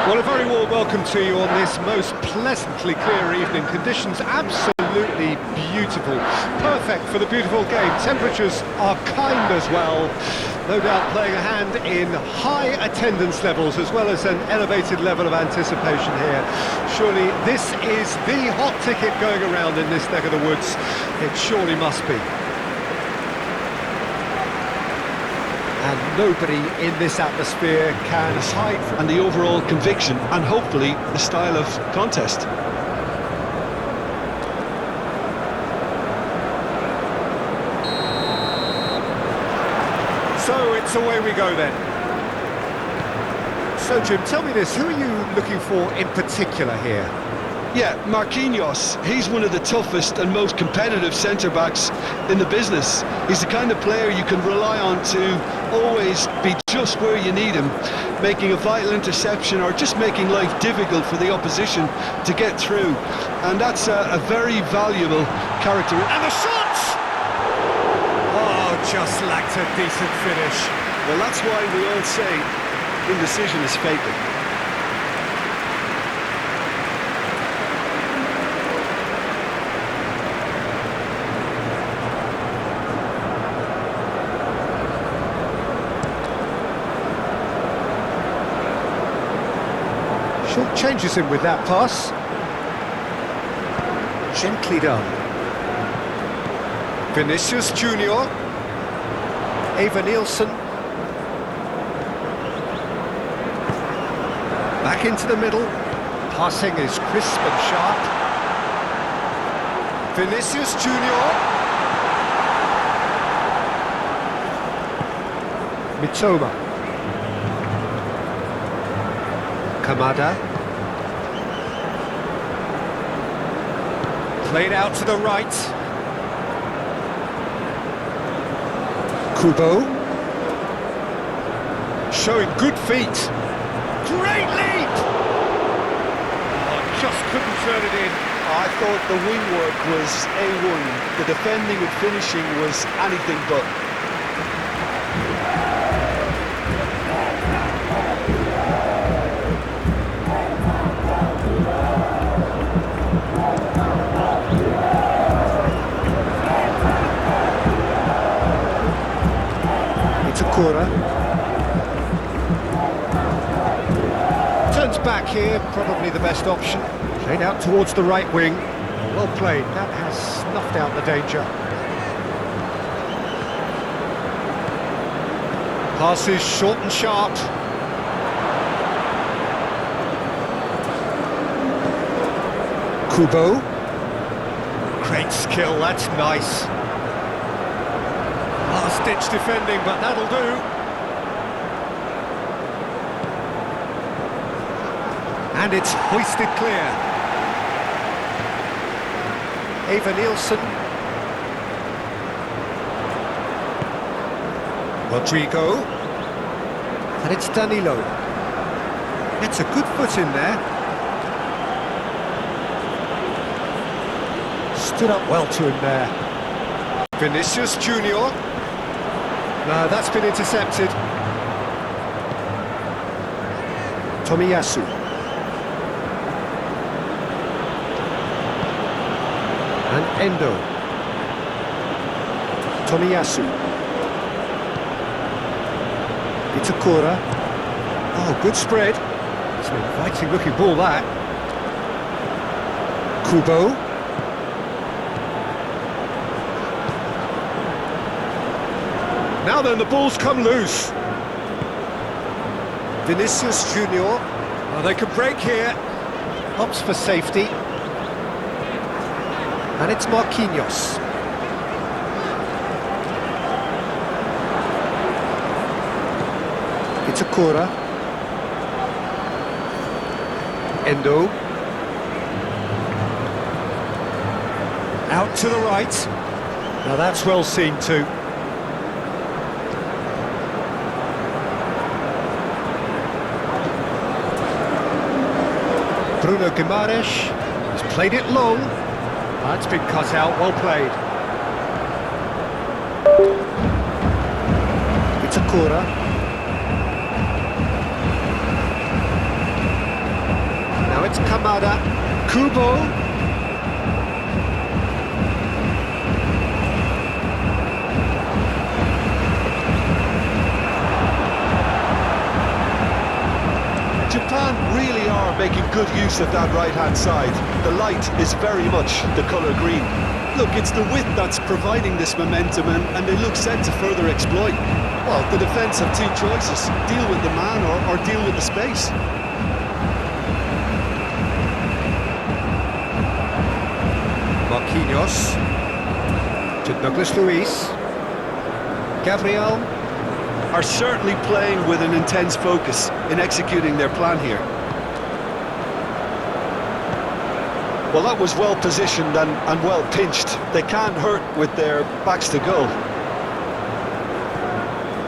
Well, a very warm welcome to you on this most pleasantly clear evening. Conditions absolutely beautiful. Perfect for the beautiful game. Temperatures are kind as well. No doubt playing a hand in high attendance levels as well as an elevated level of anticipation here. Surely this is the hot ticket going around in this neck of the woods. It surely must be. And nobody in this atmosphere can hide from... And the overall conviction and hopefully the style of contest. So it's away we go then. So Jim, tell me this, who are you looking for in particular here? Yeah, Marquinhos, he's one of the toughest and most competitive centre-backs in the business. He's the kind of player you can rely on to always be just where you need him, making a vital interception or just making life difficult for the opposition to get through. And that's a very valuable character. And the shot! Oh, just lacked a decent finish. Well, that's why we all say indecision is fatal. Short changes him with that pass. Gently done. Vinicius Junior. Ava Nielsen. Back into the middle. Passing is crisp and sharp. Vinicius Junior. Mitoma. Kamada. Played out to the right. Kubo. Showing good feet. Great leap! Oh, just couldn't turn it in. I thought the wing work was A1. The defending and finishing was anything but. Turns back here, probably the best option. Played out towards the right wing. Well played, that has snuffed out the danger. Passes short and sharp. Kubo. Great skill, that's nice. Last-ditch defending, but that'll do. And it's hoisted clear. Ava Nielsen. Rodrigo. And it's Danilo. It's a good foot in there. Stood up well to him there. Vinicius Junior. No, that's been intercepted. Tomiyasu. And Endo. Tomiyasu. Itakura. Oh, good spread. It's an inviting looking ball, that. Kubo. Now then, the ball's come loose. Vinicius Junior. Well, they could break here. Hops for safety. And it's Marquinhos. Itakura. Endo. Out to the right. Now that's well seen too. Bruno Guimaraes has played it long. That's been cut out, well played. Itakura. it's Kamada. Kubo. Japan really are making good use of that right-hand side. The light is very much the colour green. Look, it's the width that's providing this momentum, and they look set to further exploit. Well, the defence have two choices: deal with the man or deal with the space. Marquinhos to Douglas Luiz. Gabriel. Are certainly playing with an intense focus in executing their plan here. Well, that was well positioned and well pinched. They can't hurt with their backs to goal.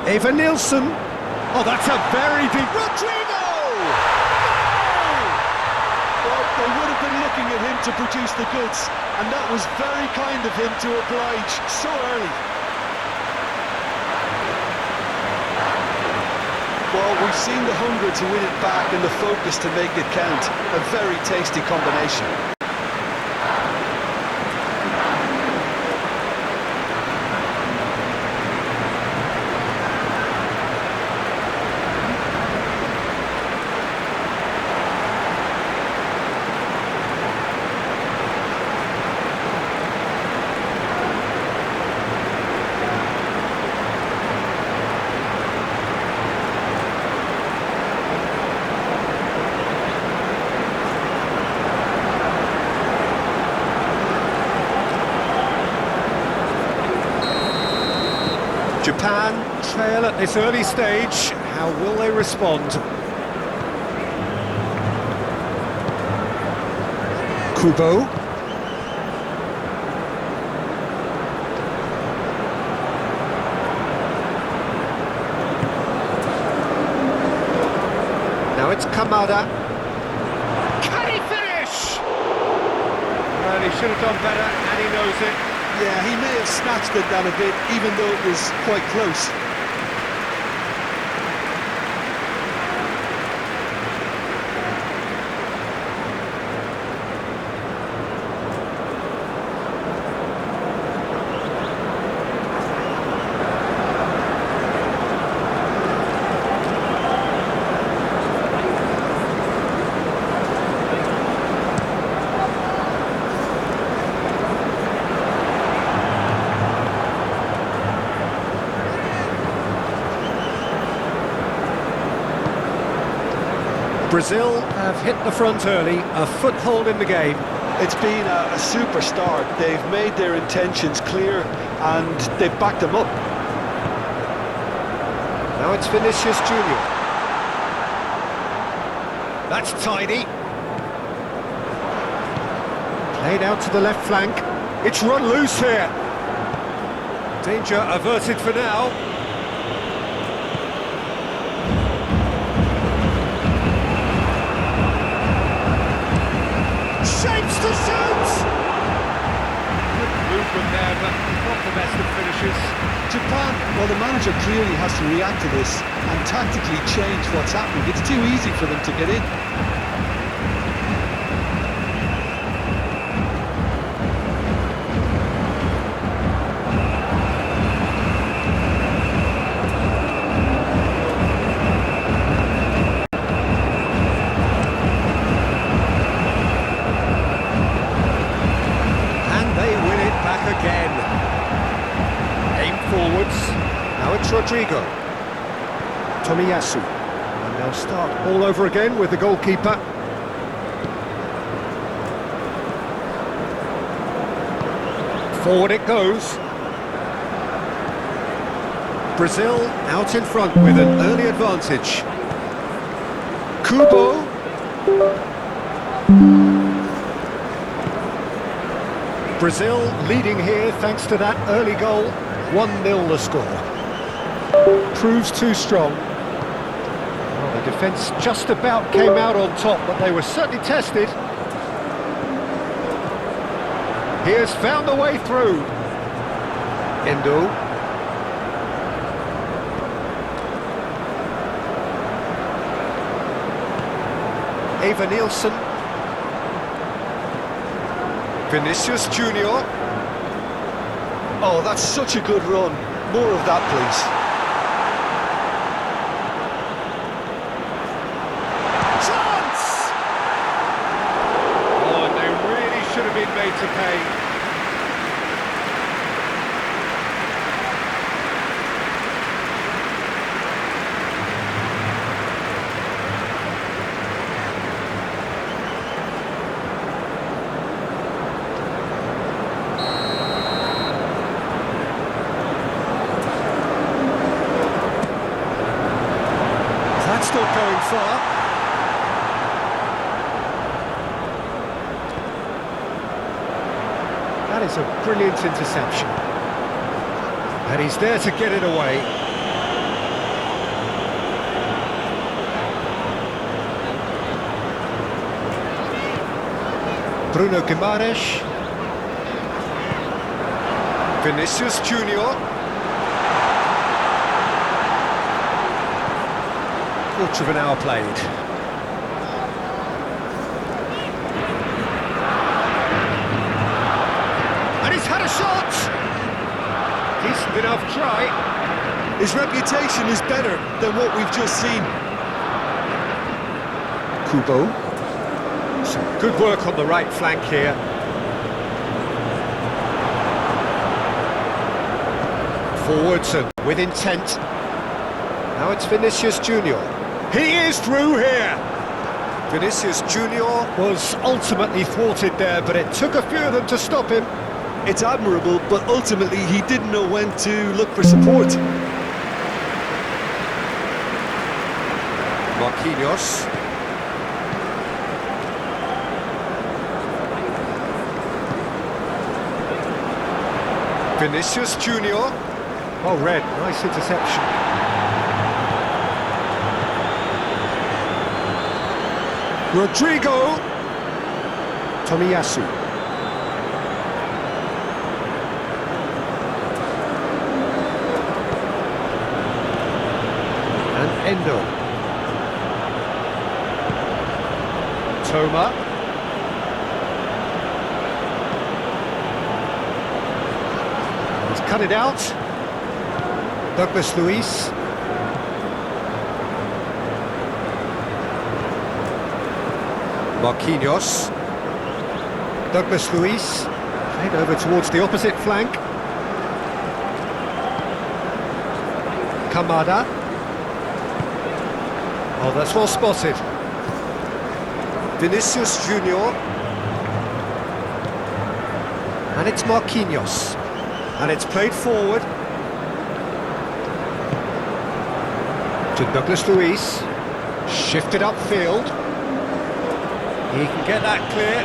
Eva Nilsson. Oh, that's a very deep... Rodrigo! Well, they would have been looking at him to produce the goods, and that was very kind of him to oblige so early. Well, we've seen the hunger to win it back and the focus to make it count. A very tasty combination. Japan trail at this early stage. How will they respond? Kubo. Now it's Kamada. Can he finish? Well, he should have done better, and he knows it. Yeah, he may have snatched it down a bit, even though it was quite close. Brazil have hit the front early, a foothold in the game. It's been a super start. They've made their intentions clear and they've backed them up. Now it's Vinicius Junior. That's tidy. Played out to the left flank. It's run loose here. Danger averted for now. Shapes to shoot! Good movement there, but not the best of finishes. Japan, well, the manager clearly has to react to this and tactically change what's happening. It's too easy for them to get in. Again. Aim forwards. Now it's Rodrigo. Tomiyasu. And they'll start all over again with the goalkeeper. Forward it goes. Brazil out in front with an early advantage. Kubo. Brazil leading here thanks to that early goal. 1-0 the score. Proves too strong. Well, the defence just about came out on top, but they were certainly tested. He has found a way through. Endo. Eva Nilsson. Vinicius Junior. Oh, that's such a good run. More of that, please. Chance! Oh, and they really should have been made to pay. That's not going far. That is a brilliant interception. And he's there to get it away. Bruno Guimaraes. Vinicius Junior. Quarter of an hour played. And he's had a shot! Decent enough try. His reputation is better than what we've just seen. Kubo. Some good work on the right flank here. Forwards and with intent. Now it's Vinicius Junior. He is through here! Vinicius Junior was ultimately thwarted there, but it took a few of them to stop him. It's admirable, but ultimately he didn't know when to look for support. Marquinhos. Vinicius Junior. Oh, red, nice interception. Rodrigo. Tomiyasu. And Endo. Toma. He's cut it out. Douglas Luiz. Marquinhos. Douglas Luiz. Played over towards the opposite flank. Kamada. Oh, that's well spotted. Vinicius Junior. And it's Marquinhos. And it's played forward to Douglas Luiz. Shifted upfield. He can get that clear.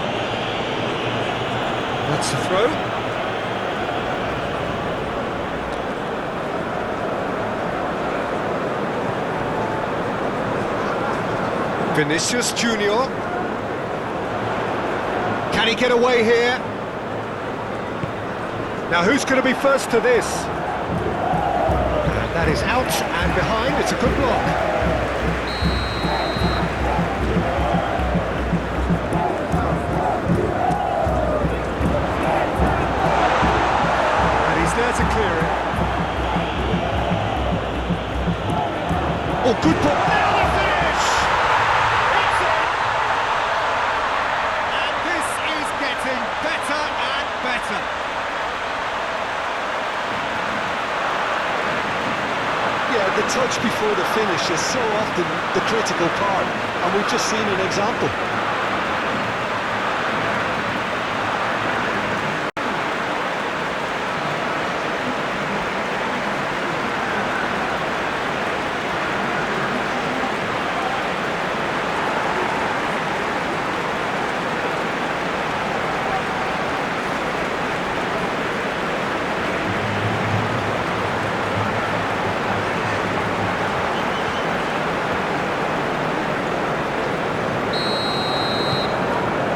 That's a throw. Vinicius Junior. Can he get away here? Now who's going to be first to this? And that is out and behind. It's a good block. To clear it. Oh, good ball. Now the finish! It's in! And this is getting better and better. Yeah, the touch before the finish is so often the critical part, and we've just seen an example.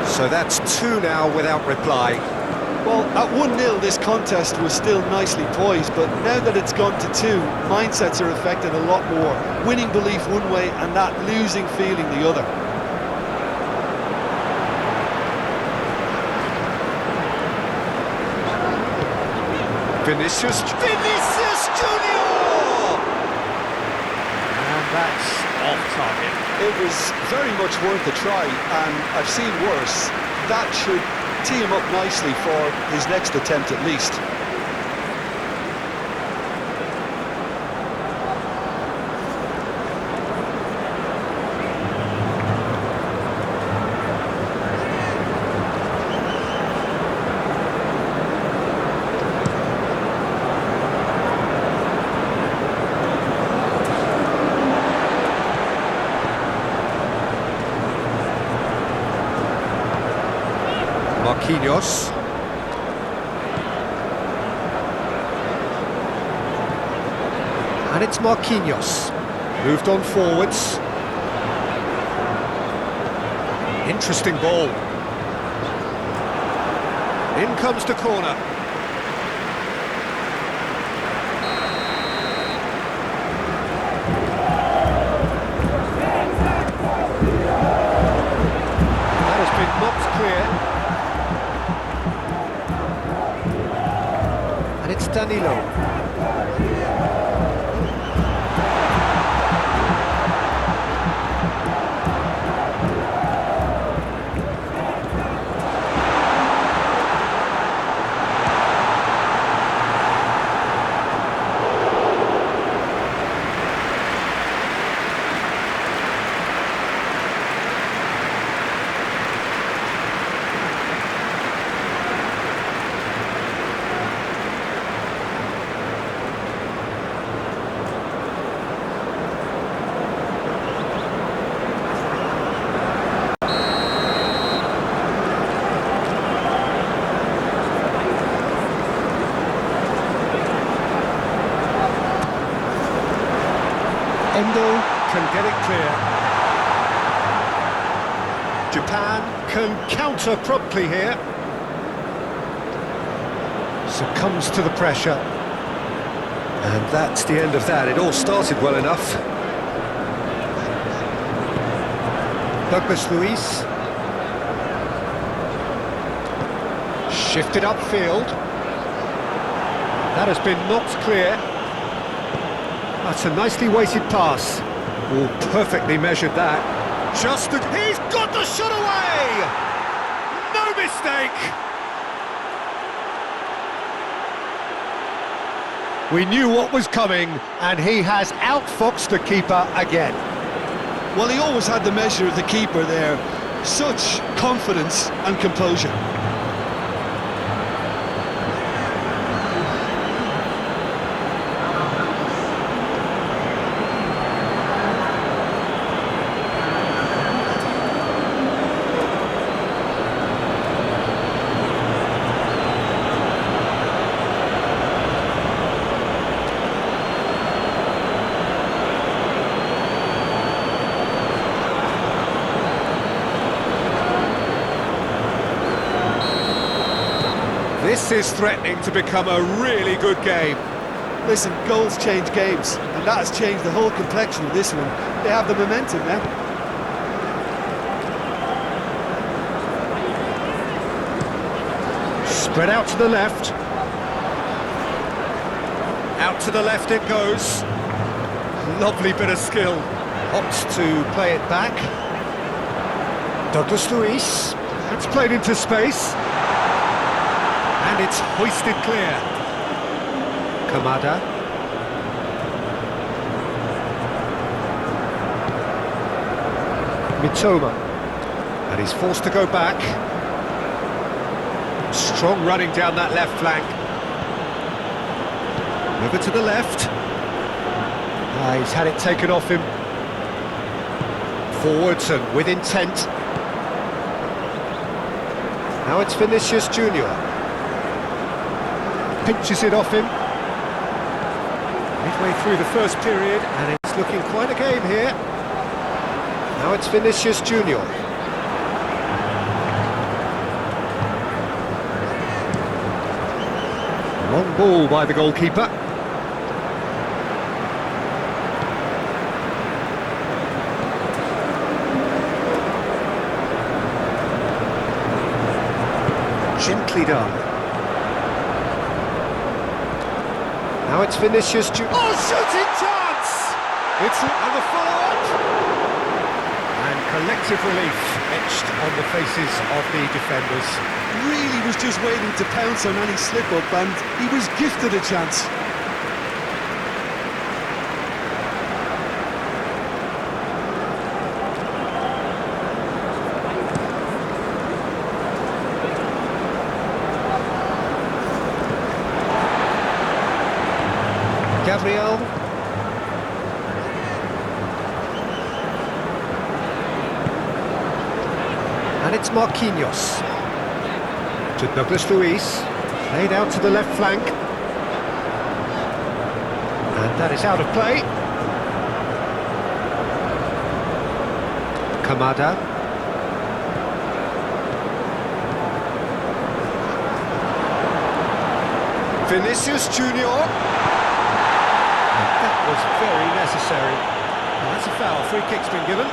So that's 2 now without reply. Well, at 1-0 this contest was still nicely poised, but now that it's gone to 2, mindsets are affected a lot more. Winning belief one way and that losing feeling the other. Vinicius Junior! And that's off target. It was very much worth a try, and I've seen worse. That should tee him up nicely for his next attempt at least. Marquinhos. And it's Marquinhos. Moved on forwards. Interesting ball. In comes the corner. That has been knocked clear. And it's Danilo. Endo can get it clear. Japan can counter promptly here. Succumbs to the pressure. And that's the end of that. It all started well enough. Douglas Luiz. Shifted upfield. That has been knocked clear. That's a nicely weighted pass. Oh, perfectly measured that. He's got the shot away! No mistake! We knew what was coming, and he has outfoxed the keeper again. Well, he always had the measure of the keeper there. Such confidence and composure. This is threatening to become a really good game. Listen, goals change games, and that has changed the whole complexion of this one. They have the momentum now. Spread out to the left. Out to the left it goes. Lovely bit of skill. Opts to play it back. Douglas Luiz. It's played into space. And it's hoisted clear. Kamada. Mitoma. And he's forced to go back. Strong running down that left flank. Over to the left. He's had it taken off him. Forwards and with intent. Now it's Vinicius Junior. Pinches it off him. Midway through the first period, and it's looking quite a game here. Now it's Vinicius Junior. Long ball by the goalkeeper. Gently done. Now it's Vinicius Junior. Oh, shooting chance! And the follow-up! And collective relief etched on the faces of the defenders. Really was just waiting to pounce on any slip-up, and he was gifted a chance. Gabriel. And it's Marquinhos. To Douglas Luiz. Played out to the left flank. And that is out of play. Kamada. Vinicius Junior. That was very necessary. And that's a foul. Free kick's been given.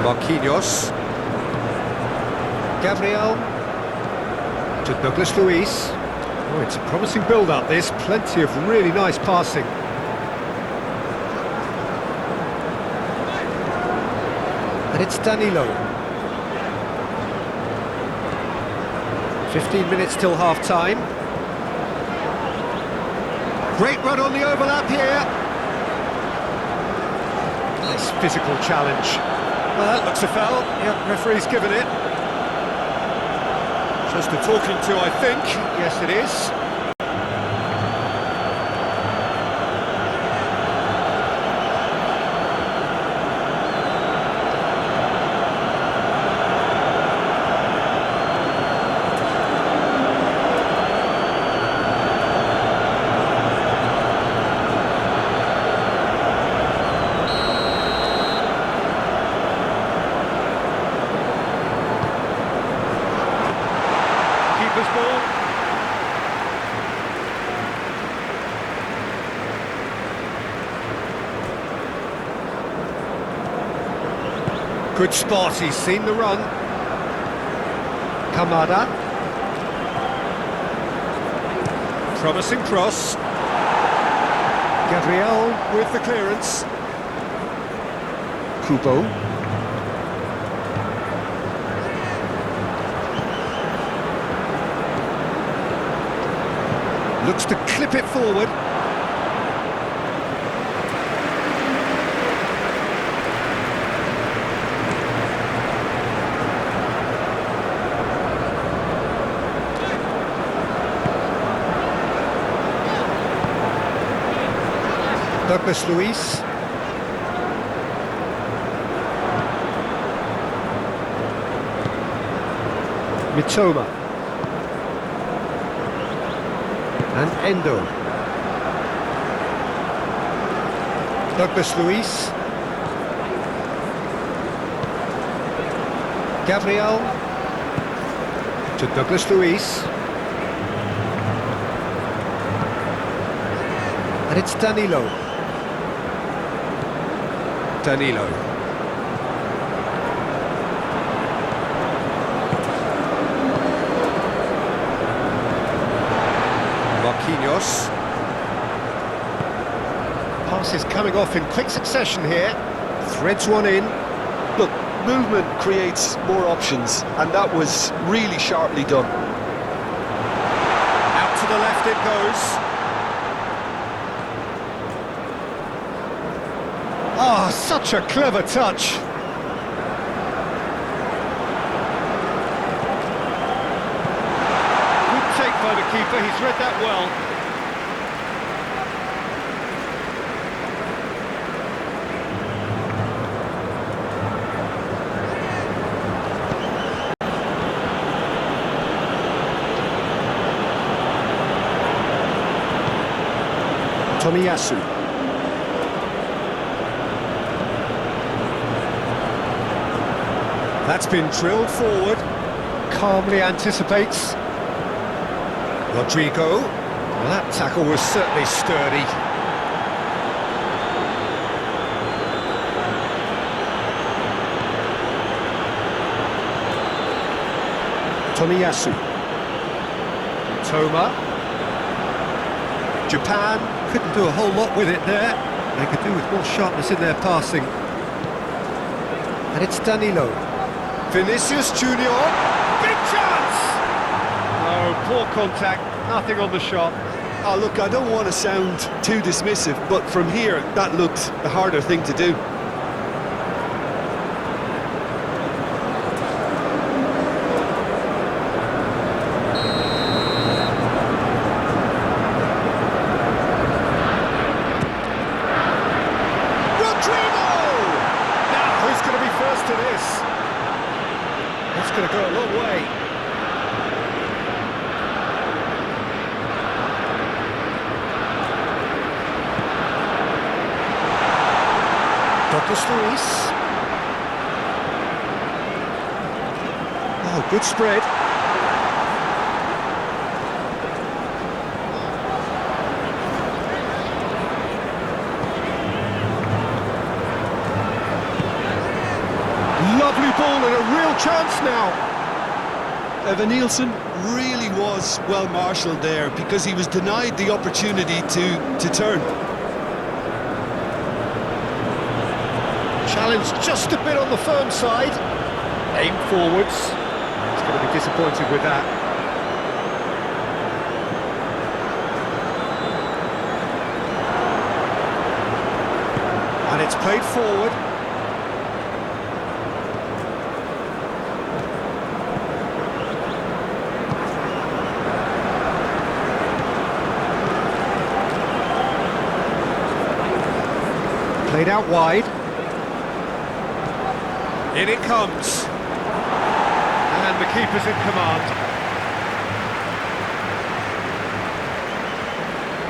Marquinhos. Gabriel. To Douglas Luiz. Oh, it's a promising build-up, this. Plenty of really nice passing. And it's Danilo. 15 minutes till half-time. Great run on the overlap here. Nice physical challenge. Well, that looks a foul. Yeah, referee's given it. Just a talking to, I think. Yes, it is. Ball. Good spot, he's seen the run. Kamada. Promising cross. Gabriel with the clearance. Kubo. Looks to clip it forward. Douglas Luiz. Mitoma. And Endo. Douglas Luiz. Gabriel. To Douglas Luiz. And it's Danilo. Danilo. Marquinhos. Pass is coming off in quick succession here. Threads one in. Look, movement creates more options, and that was really sharply done. Out to the left it goes. Ah, such a clever touch. Good take by the keeper, he's read that well. Tomiyasu. That's been drilled forward. Calmly anticipates. Rodrigo. Well, that tackle was certainly sturdy. Tomiyasu. Toma. Japan couldn't do a whole lot with it there. They could do with more sharpness in their passing. And it's Danilo. Vinicius Junior. Big chance! Oh, poor contact. Nothing on the shot. Oh, look, I don't want to sound too dismissive, but from here, that looked the harder thing to do. It's going to go a long way. Douglas Luiz. Oh, good spread. Lovely ball and a real chance now. Evan Nielsen really was well marshalled there because he was denied the opportunity to turn. Challenge just a bit on the firm side. Aim forwards. He's going to be disappointed with that. And it's played forward. Played out wide. In it comes. And the keeper's in command.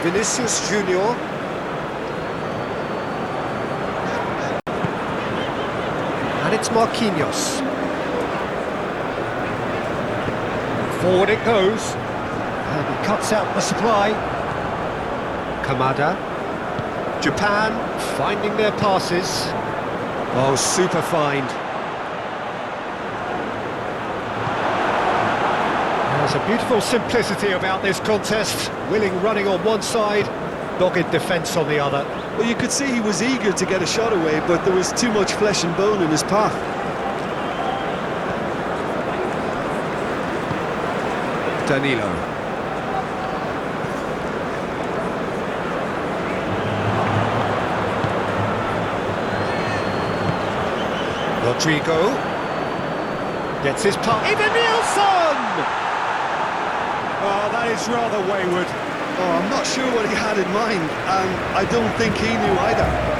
Vinicius Junior. And it's Marquinhos. Forward it goes. And he cuts out the supply. Kamada. Japan finding their passes. Oh, super find. There's a beautiful simplicity about this contest. Willing running on one side, dogged defence on the other. Well, you could see he was eager to get a shot away, but there was too much flesh and bone in his path. Danilo. Rodrigo gets his puck. Even Nielsen! Oh, that is rather wayward. Oh, I'm not sure what he had in mind, and I don't think he knew either.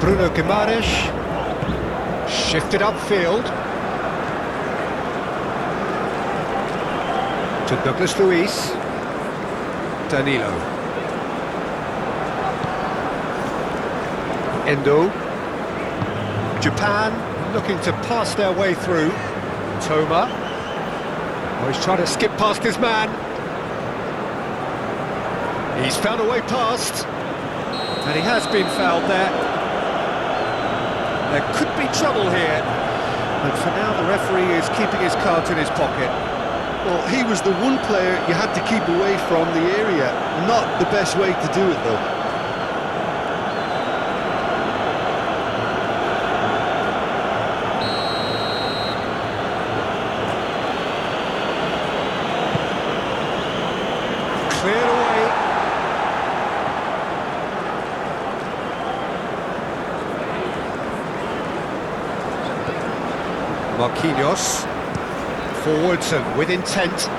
Bruno Guimaraes shifted upfield to Douglas Luiz. Danilo. Endo. Japan looking to pass their way through. Toma. Oh, he's trying to skip past his man. He's found a way past. And he has been fouled there. There could be trouble here, and for now the referee is keeping his cards in his pocket. Well, he was the one player you had to keep away from the area. Not the best way to do it, though. Cleared away. Marquinhos, forwards and with intent.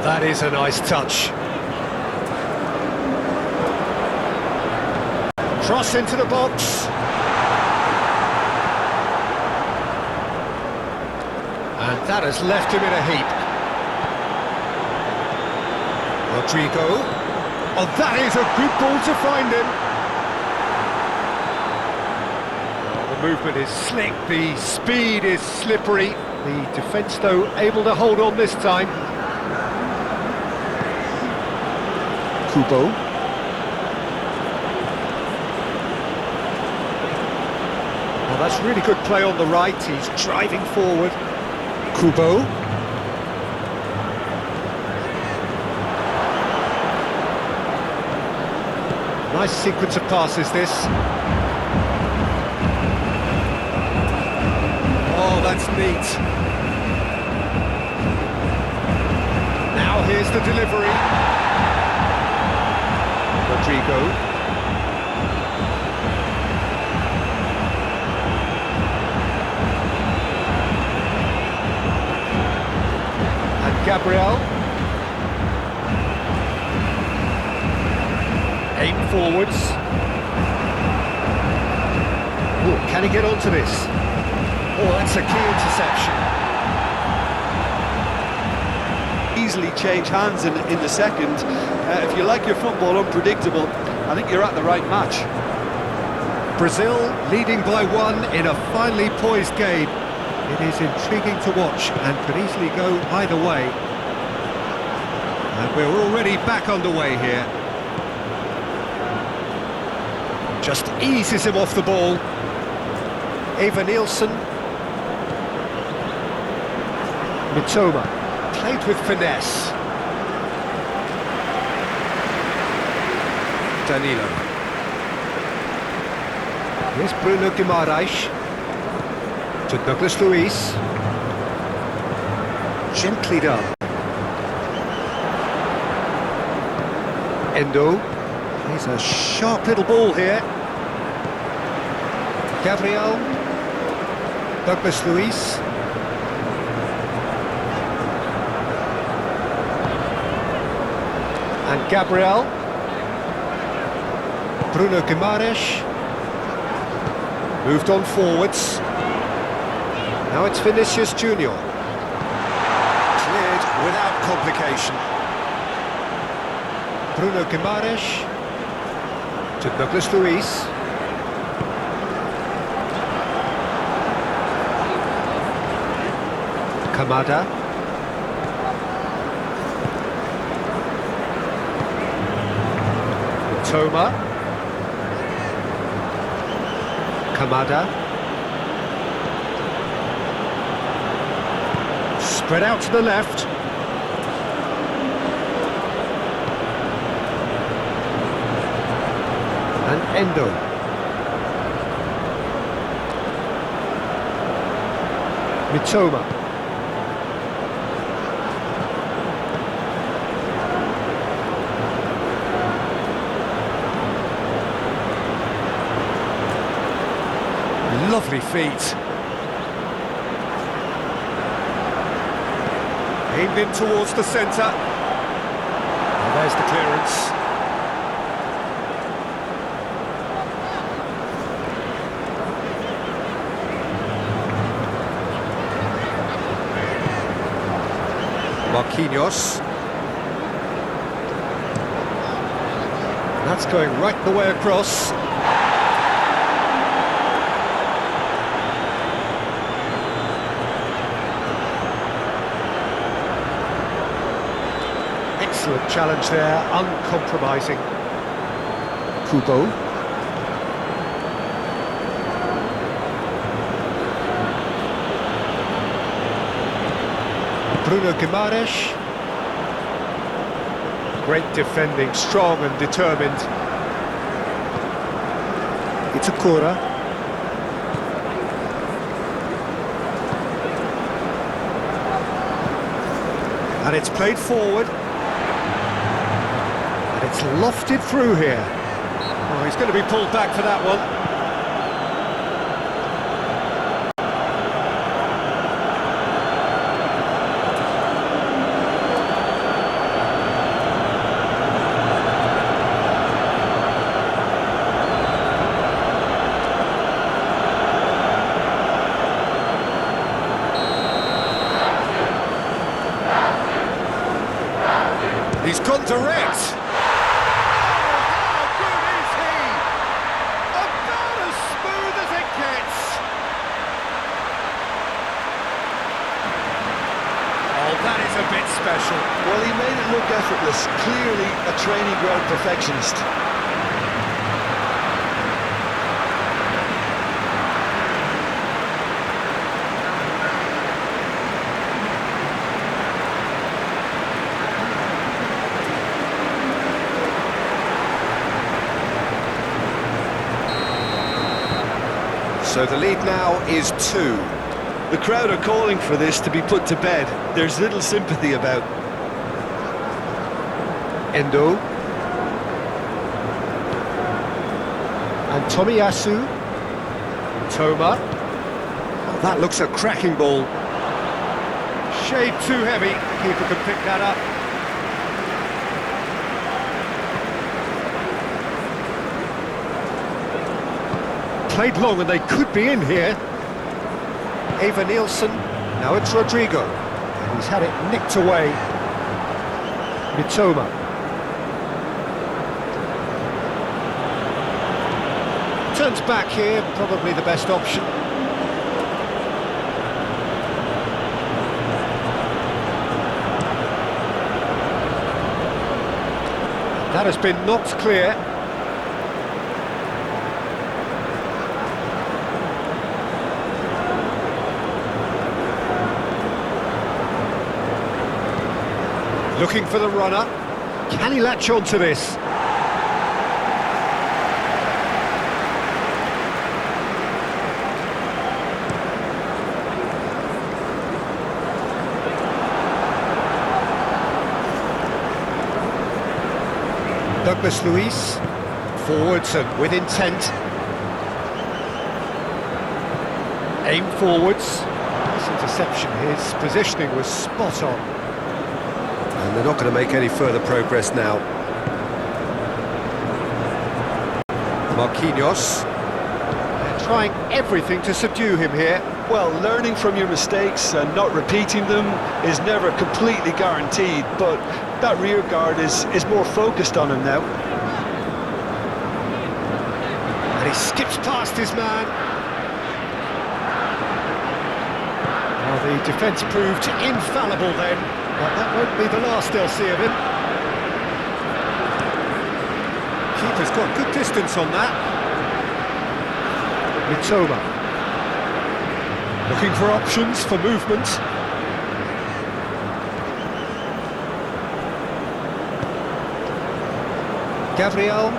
That is a nice touch. Cross into the box. And that has left him in a heap. Rodrigo. Oh, that is a good ball to find him. Well, the movement is slick, the speed is slippery. The defence, though, able to hold on this time. Kubo. Well, that's really good play on the right. He's driving forward. Kubo. Nice sequence of passes, this. Oh, that's neat. Now here's the delivery. Rodrigo. And Gabriel. Aim forwards. Ooh, can he get onto this? Oh, that's a key interception. Easily change hands in the second. If you like your football unpredictable, I think you're at the right match. Brazil leading by 1 in a finely poised game. It is intriguing to watch and could easily go either way. And we're already back underway here. Just eases him off the ball. Eva Nielsen. Mitoma. Played with finesse. Danilo. Here's Bruno Guimaraes. To Douglas Luiz. Gently done. Endo. He's a sharp little ball here. Gabriel. Douglas Luiz. And Gabriel. Bruno Guimaraes. Moved on forwards. Now it's Vinicius Junior. Cleared without complication. Bruno Guimaraes. To Douglas Luiz. Kamada. Toma. Kamada. Spread out to the left. And Endo. Mitoma. Lovely feet. Aimed in towards the centre. And there's the clearance. Marquinhos. That's going right the way across. Excellent challenge there, uncompromising. Kubo. Bruno Guimaraes. Great defending, strong and determined. Itakura. And it's played forward. And it's lofted through here. Oh, he's going to be pulled back for that one. He's gone direct. Oh, how good is he? About as smooth as it gets. Oh, that is a bit special. Well, he made it look effortless. Clearly a training ground perfectionist. So the lead now is 2. The crowd are calling for this to be put to bed. There's little sympathy about. Endo. And Tomiyasu. Toma. Oh, that looks a cracking ball. Shade too heavy. Keeper could pick that up. Played long and they could be in here. Ava Nielsen, now it's Rodrigo. And he's had it nicked away. Mitoma. Turns back here, probably the best option. That has been knocked clear. Looking for the runner. Can he latch on to this? Douglas Luiz. Forwards and with intent. Aim forwards. This interception, his positioning was spot on. And they're not going to make any further progress now. Marquinhos. They're trying everything to subdue him here. Well, learning from your mistakes and not repeating them is never completely guaranteed, but that rear guard is more focused on him now. And he skips past his man. Well, the defence proved infallible then. But that won't be the last they'll see of him. Keeper's got good distance on that. Mitoma. Looking for options for movement. Gabriel.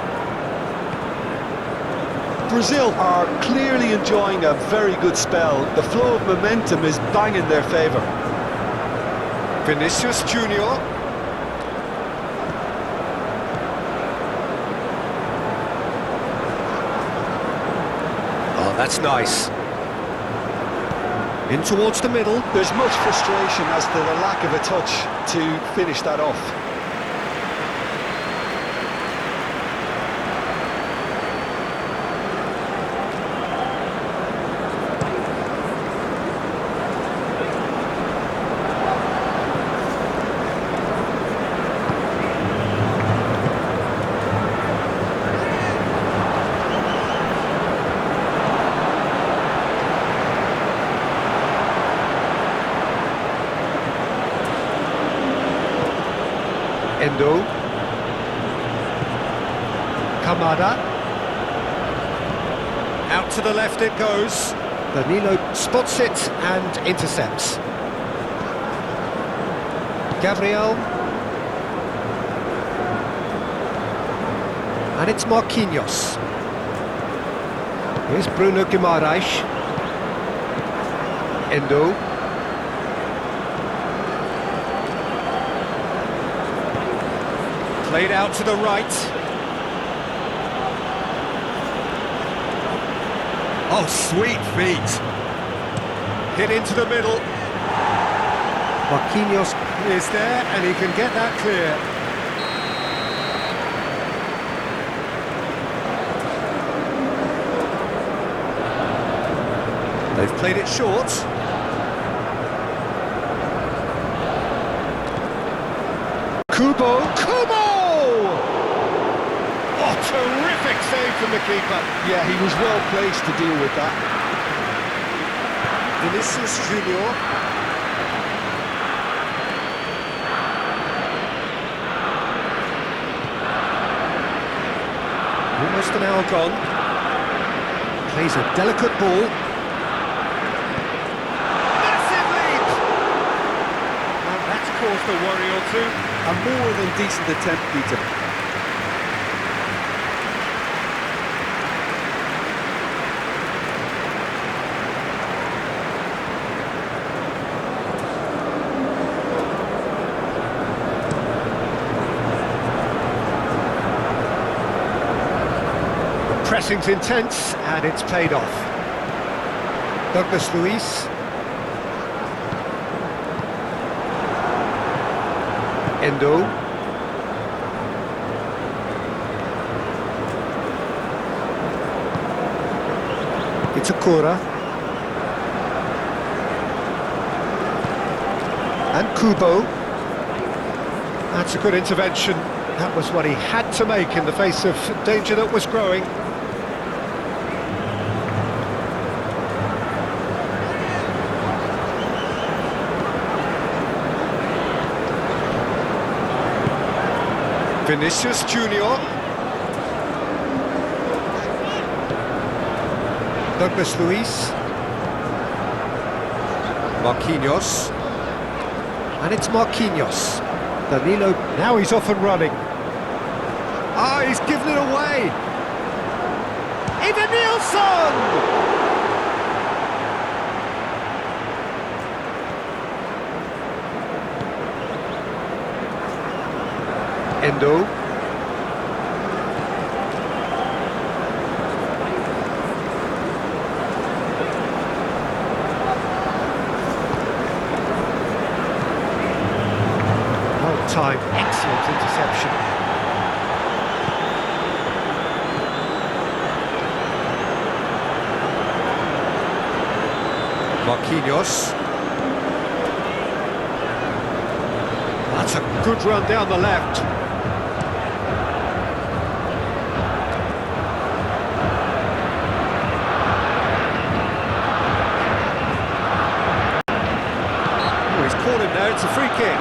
Brazil are clearly enjoying a very good spell. The flow of momentum is bang in their favour. Vinicius Junior. Oh, that's nice. In towards the middle. There's much frustration as to the lack of a touch to finish that off. Endo. Kamada. Out to the left it goes. Danilo spots it and intercepts. Gabriel. And it's Marquinhos. Here's Bruno Guimaraes. Endo. Played out to the right. Oh, sweet feet. Hit into the middle. Marquinhos is there, and he can get that clear. They've played it short. Kubo! Oh, terrific save from the keeper. Yeah, he was well placed to deal with that. Vinicius Junior. Almost an hour gone. Plays a delicate ball. Massive lead! And that's caused a worry or two. A more than decent attempt, Peter. Pressing's intense, and it's paid off. Douglas Luiz. Endo. It's Akura. And Kubo. That's a good intervention. That was what he had to make in the face of danger that was growing. Vinicius Junior. Douglas Luiz. Marquinhos. And it's Marquinhos. Danilo, now he's off and running. Ah, he's given it away. Evanilson! Endo. Well timed, excellent interception. Marquinhos. That's a good run down the left. Caught him there, it's a free kick.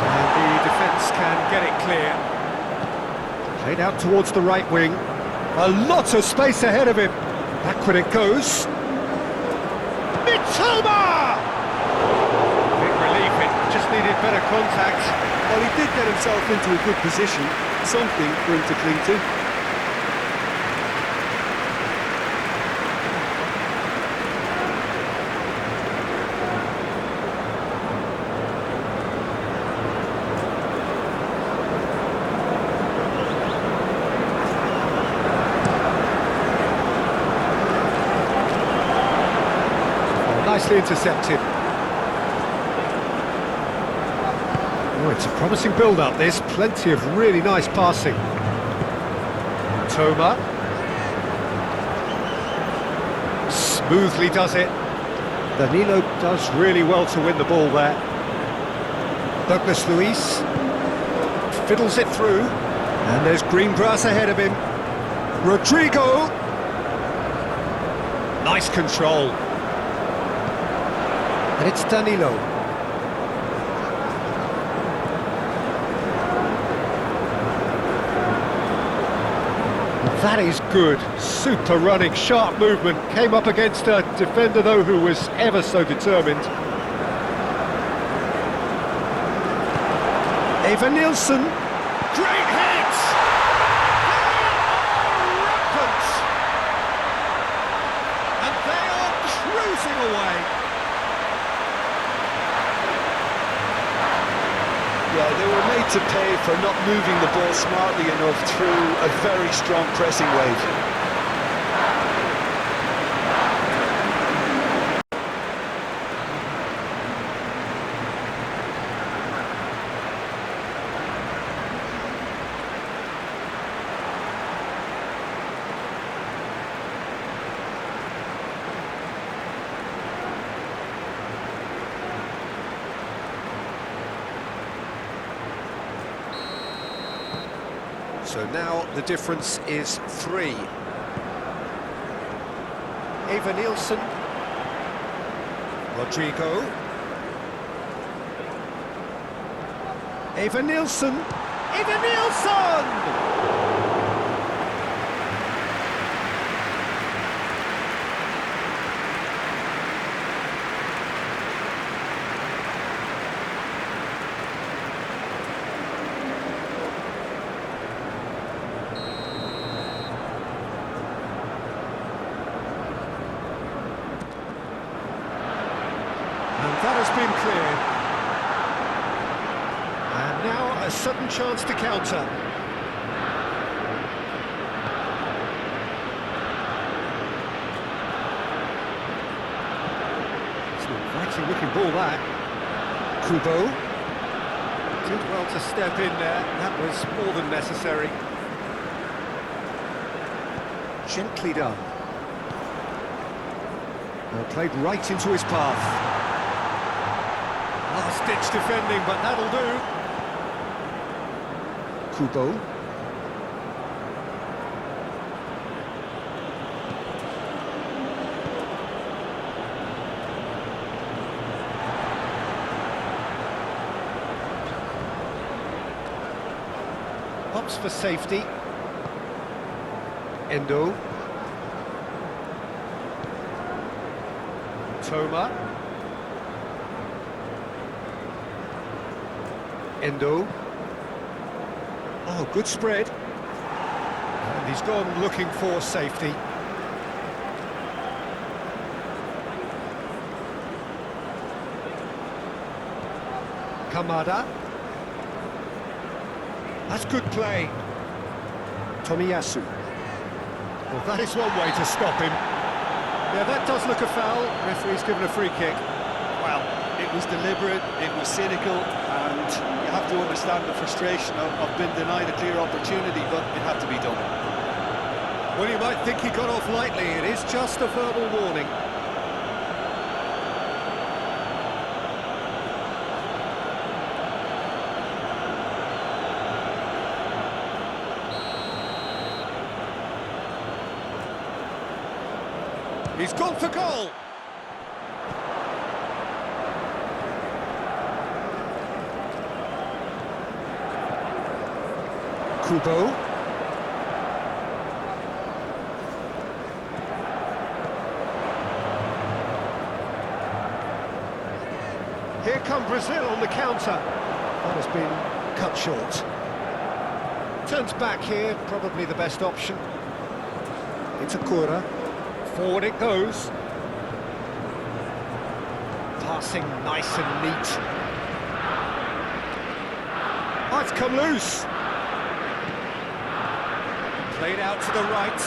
And the defence can get it clear. Played out towards the right wing. A lot of space ahead of him. Backward it goes. Mitoma! Big relief, it just needed better contact. Well, he did get himself into a good position. Something for him to cling to. Nicely intercepted. Oh, it's a promising build-up, this. Plenty of really nice passing. Toma. Smoothly does it. Danilo does really well to win the ball there. Douglas Luiz. Fiddles it through. And there's green grass ahead of him. Rodrigo. Nice control. And it's Danilo. That is good. Super running, sharp movement. Came up against a defender, though, who was ever so determined. Evanilson. Great hit! Rampant! And they are cruising away. Yeah, they were made to pay for not moving the ball smartly enough through a very strong pressing wave. So now the difference is 3. Eva Nielsen. Rodrigo. Eva Nielsen. Eva Nielsen! And that has been cleared. And now a sudden chance to counter. It's an inviting looking ball, that. Kubo. Did well to step in there. That was more than necessary. Gently done. Well, played right into his path. Last-ditch defending, but that'll do. Kubo. Opts for safety. Endo. Toma. Endo. Oh, good spread. And he's gone looking for safety. Kamada. That's good play. Tomiyasu. Well, that is one way to stop him. Yeah, that does look a foul. Referee's given a free kick. Well, it was deliberate, it was cynical, and you have to understand the frustration of being denied a clear opportunity, but it had to be done. Well, you might think he got off lightly. It is just a verbal warning. He's gone for goal! Kubo. Here come Brazil on the counter. That has been cut short. Turns back here, probably the best option. Itakura. Forward it goes. Passing nice and neat. Oh, it's come loose. Played out to the right.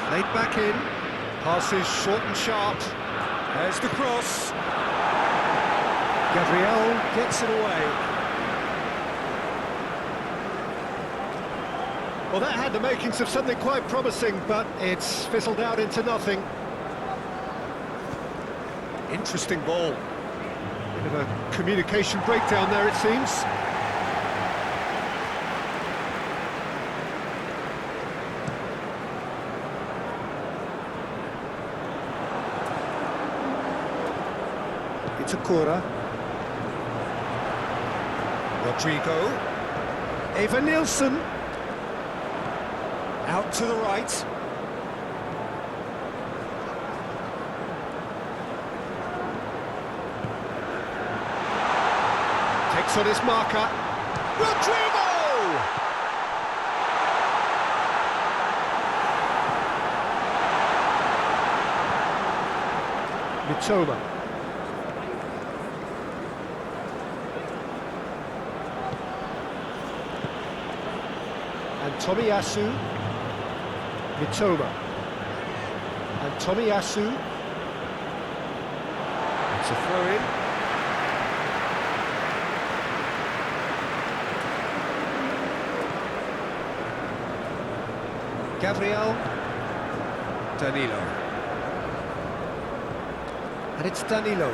Played back in. Passes short and sharp. There's the cross. Gabriel gets it away. Well, that had the makings of something quite promising, but it's fizzled out into nothing. Interesting ball. Bit of a communication breakdown there, it seems. Itakura. Rodrigo. Eva Nielsen. Out to the right. Takes on his marker. Rodrigo! Mitoma. And Tomiyasu. Mitoma. And Tomiyasu. It's a throw-in. Gabriel. Danilo. And it's Danilo.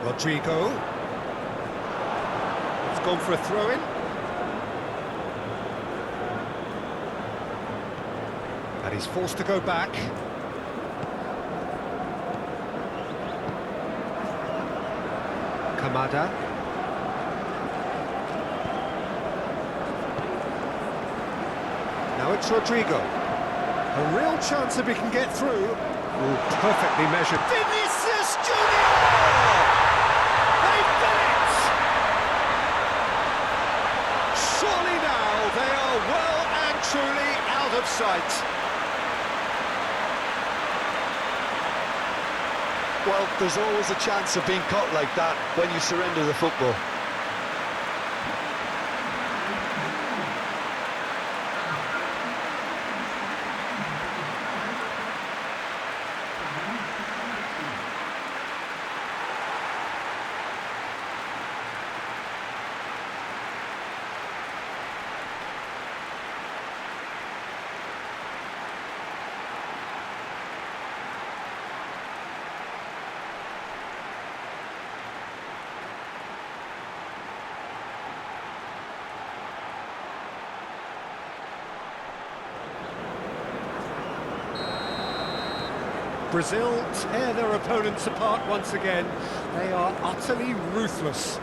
Rodrigo. They've gone for a throw-in. And he's forced to go back. Kamada. Now it's Rodrigo. A real chance if he can get through. Ooh, perfectly measured. Vinicius Junior! They've done it! Surely now they are well and truly out of sight. Well, there's always a chance of being caught like that when you surrender the football. Brazil tear their opponents apart once again. They are utterly ruthless.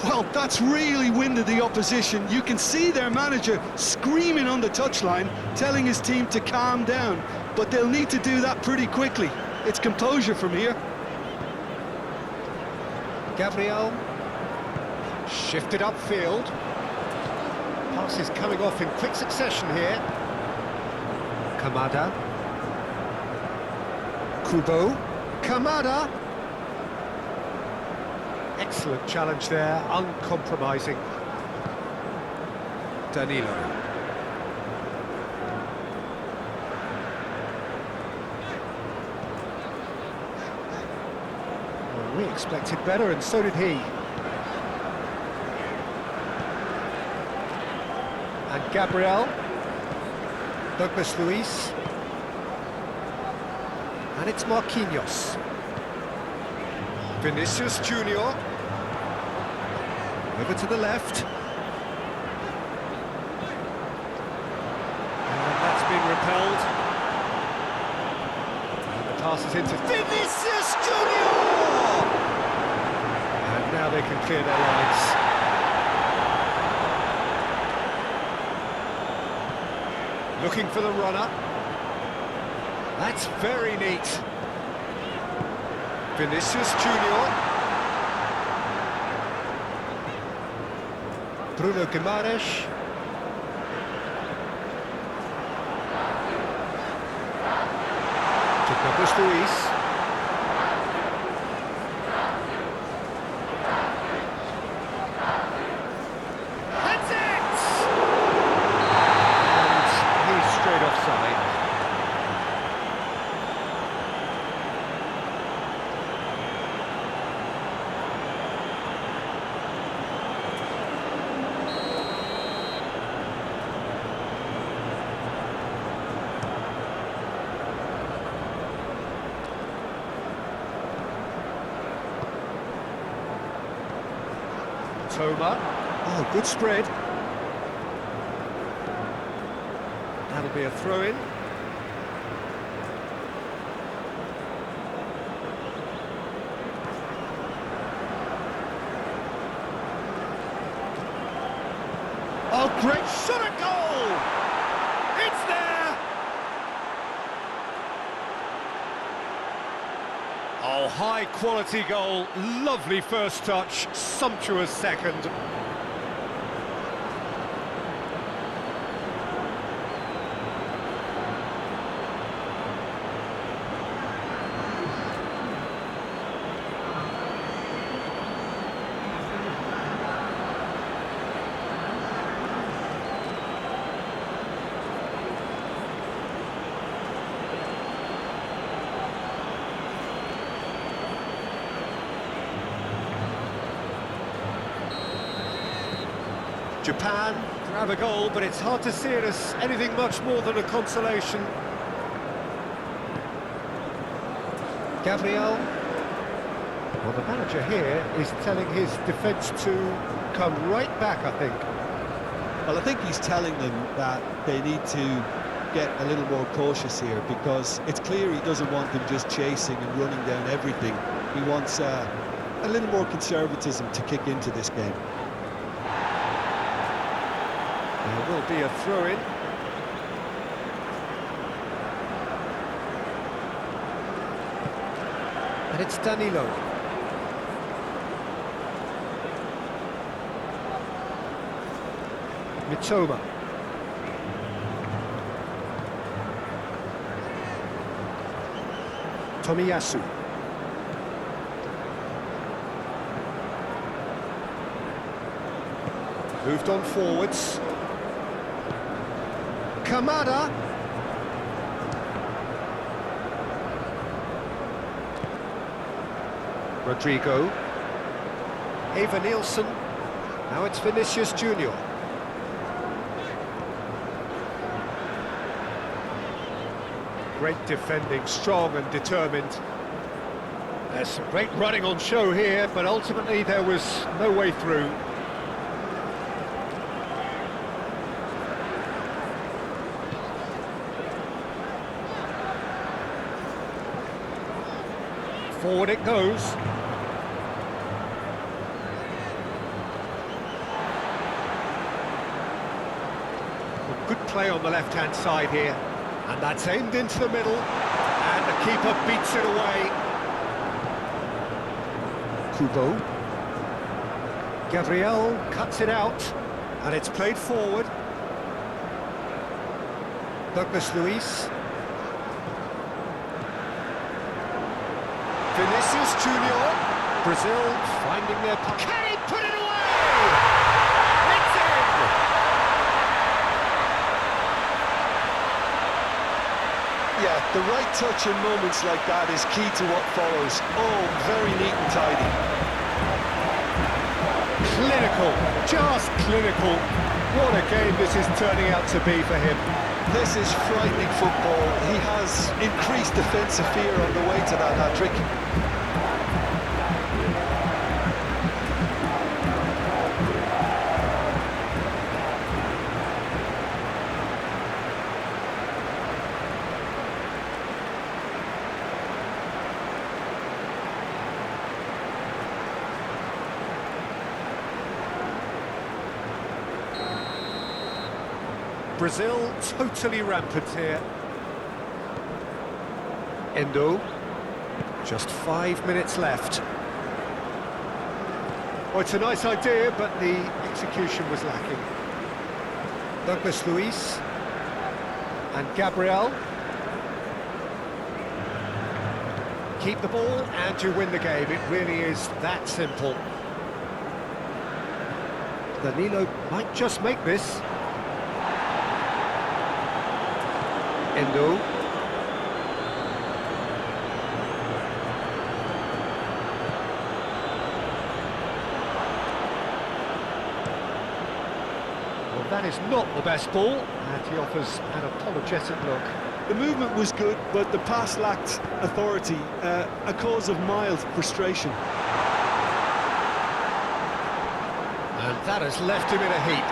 Well, that's really winded the opposition. You can see their manager screaming on the touchline, telling his team to calm down. But they'll need to do that pretty quickly. It's composure from here. Gabriel. Shifted upfield. Passes coming off in quick succession here. Kamada. Kubo. Kamada. Excellent challenge there, uncompromising. Danilo. Well, we expected better, and so did he. And Gabriel. Douglas Luiz. And it's Marquinhos. Vinicius Junior. Over to the left. And that's been repelled. And the pass is into Vinicius Junior! And now they can clear their lines. Looking for the runner. That's very neat. Vinicius Junior. Bruno Guimaraes. To Douglas Luiz. That's it! And he's straight offside. Toma. Oh, good spread. That'll be a throw-in. Oh, great shot at goal! It's there! Oh, high-quality goal, lovely first touch, sumptuous second. Japan grab a goal, but it's hard to see it as anything much more than a consolation. Gabriel. Well, the manager here is telling his defence to come right back, I think. Well, I think he's telling them that they need to get a little more cautious here, because it's clear he doesn't want them just chasing and running down everything. He wants a little more conservatism to kick into this game. There will be a throw-in. And it's Danilo. Mitoma. Tomiyasu. Moved on forwards. Kamada. Rodrigo. Eva Nielsen. Now it's Vinicius Junior. Great defending, strong and determined. There's some great running on show here, but ultimately there was no way through. Forward it goes. Good play on the left-hand side here. And that's aimed into the middle. And the keeper beats it away. Kubo. Gabriel cuts it out. And it's played forward. Douglas Luiz. Vinicius Junior. Brazil finding their... Can he put it away? It's in! Yeah, the right touch in moments like that is key to what follows. Oh, very neat and tidy. Clinical, just clinical. What a game this is turning out to be for him. This is frightening football. He has increased defensive fear on the way to that hat-trick. Brazil totally rampant here. Endo. Just 5 minutes left. Well, it's a nice idea, but the execution was lacking. Douglas Luiz. And Gabriel. Keep the ball and you win the game. It really is that simple. Danilo might just make this. Endo. Well, that is not the best ball, and he offers an apologetic look. The movement was good, but the pass lacked authority, a cause of mild frustration. And that has left him in a heap.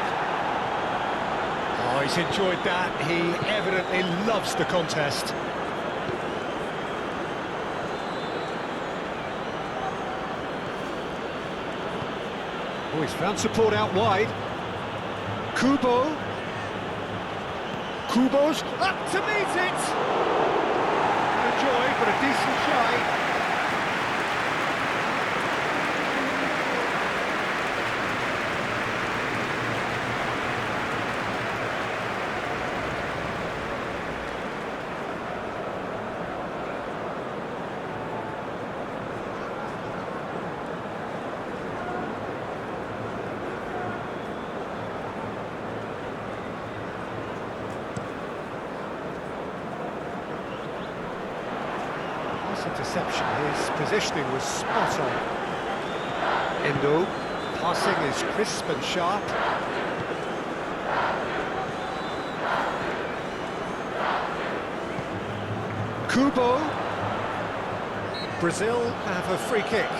Oh, he's enjoyed that. He evidently loves the contest. Oh, he's found support out wide. Kubo. Kubo's up to meet it. No joy, but a decent try. Interception, his positioning was spot on. Endo, passing is crisp and sharp. Kubo. Brazil have a free kick.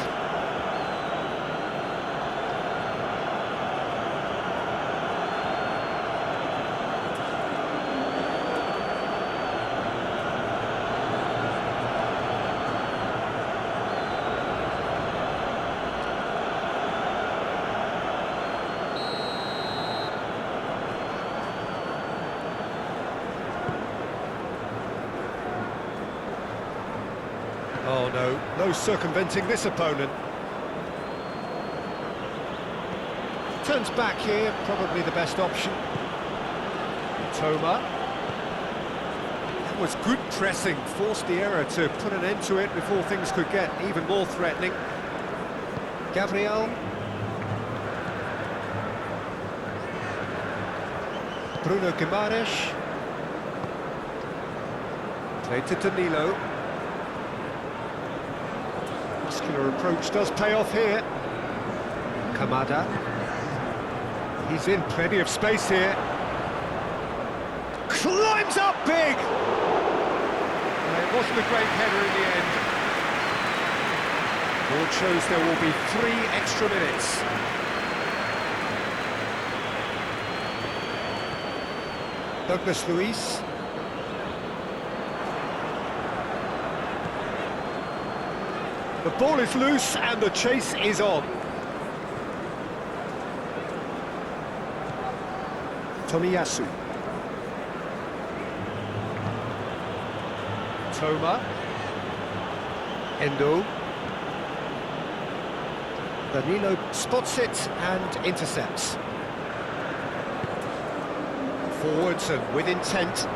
no, no circumventing this opponent. Turns back here, probably the best option. Toma. That was good pressing, forced the error to put an end to it before things could get even more threatening. Gabriel. Bruno Guimaraes. Played to Danilo. Muscular approach does pay off here. Kamada. He's in plenty of space here. Climbs up big! Well, it wasn't a great header in the end. Board shows there will be 3 extra minutes. Douglas Luiz. The ball is loose and the chase is on. Tomiyasu. Toma. Endo. Danilo spots it and intercepts. Forwards and with intent.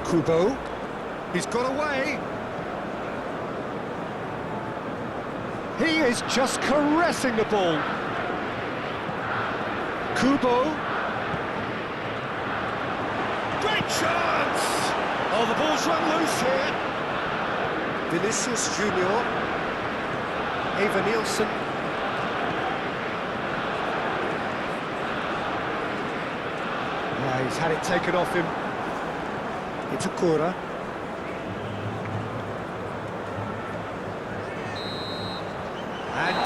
Kubo. He's got away. He is just caressing the ball. Kubo. Great chance! Oh, the ball's run loose here. Vinicius Junior. Eva Nielsen. He's had it taken off him. Itakura. And